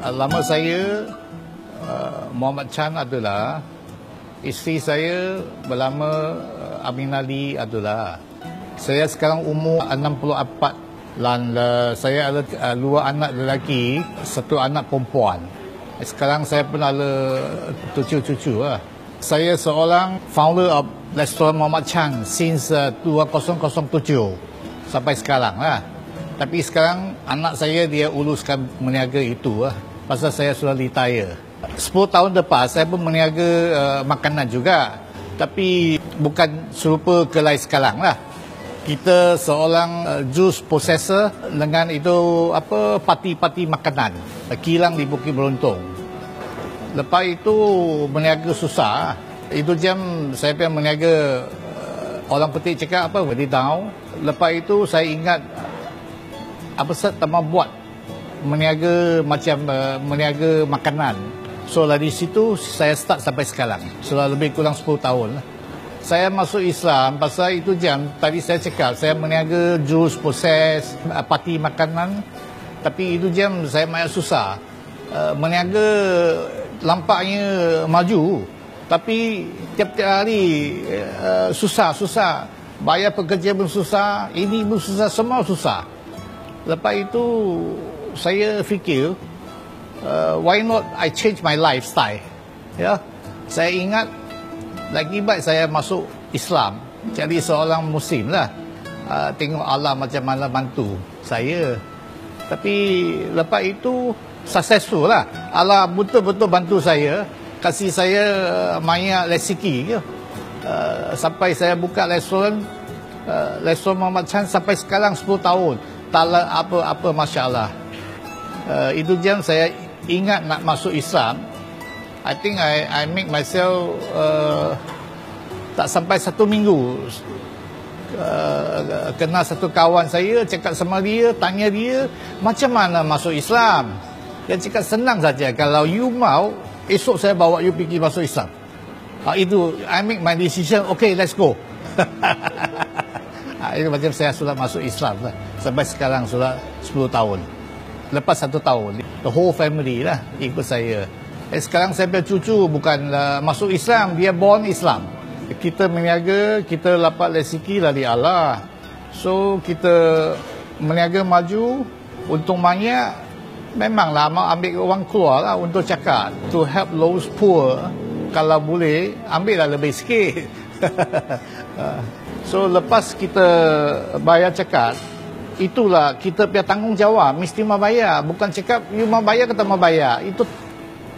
Lama saya Muhammad Chan Abdullah. Isteri saya bernama Aminali Abdullah. Saya sekarang umur 64 dan saya ada dua anak lelaki, satu anak perempuan. Sekarang saya pun ada cucu-cucu lah. Saya seorang founder of restoran Muhammad Chan since 2007 sampai sekarang lah. Tapi sekarang anak saya dia uruskan meniaga itu lah. Pasal saya sudah retire. 10 tahun lepas saya pun meniaga makanan juga. Tapi bukan serupa kelai sekarang lah. Kita seorang juice processor dengan itu parti-parti makanan. Kilang di Bukit Beruntung. Lepas itu meniaga susah. Itu jam saya pergi meniaga orang petik cakap very down. Lepas itu saya ingat apa saya buat meniaga macam meniaga makanan. So dari situ saya start sampai sekarang. Sudah lebih kurang 10 tahun. Saya masuk Islam pasal itu jam tadi saya cakap saya meniaga jus proses parti makanan. Tapi itu jam saya banyak susah. Meniaga lampaknya maju. Tapi tiap-tiap hari susah. Bayar pekerja pun susah, ini pun susah, semua susah. Lepas itu saya fikir why not I change my lifestyle. Ya, saya ingat lagi baik saya masuk Islam, jadi seorang Muslim lah. Tengok Allah macam mana bantu saya. Tapi lepas itu successful lah. Allah betul-betul bantu saya, kasih saya banyak rezeki. Sampai saya buka restoran Muhammad Chan sampai sekarang 10 tahun. Tak ada apa-apa, Masya Allah. Itu jam saya ingat nak masuk Islam. I think I make myself tak sampai 1 minggu. Kenal satu kawan saya, cakap sama dia, tanya dia, macam mana masuk Islam? Dia cakap senang saja. Kalau you mau, esok saya bawa you pergi masuk Islam. Itu, I make my decision, okay, let's go. Itu macam saya sudah masuk Islam lah. Sampai sekarang sudah 10 tahun. Lepas 1 tahun, the whole family lah ikut saya. Sekarang saya punya cucu bukan masuk Islam, dia born Islam. Kita meniaga, kita dapat rezeki dari Allah. So, kita meniaga maju, untung banyak. Memanglah mau ambil orang keluar lah untuk cakap. To help those poor, kalau boleh, ambillah lebih sikit. So, lepas kita bayar cakap, itulah kita punya tanggungjawab, mesti mau bayar. Bukan cakap, you mau bayar kata mau bayar. Itu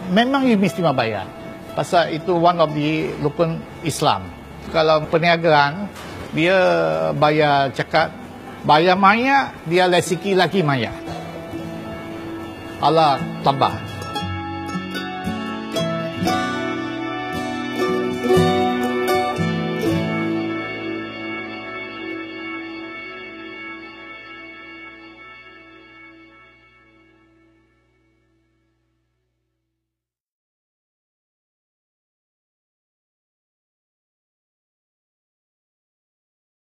memang you mesti mau bayar. Pasal itu one of the rukun Islam. Kalau perniagaan, dia bayar cakap, bayar banyak, dia rezeki lagi banyak. Allah tambah.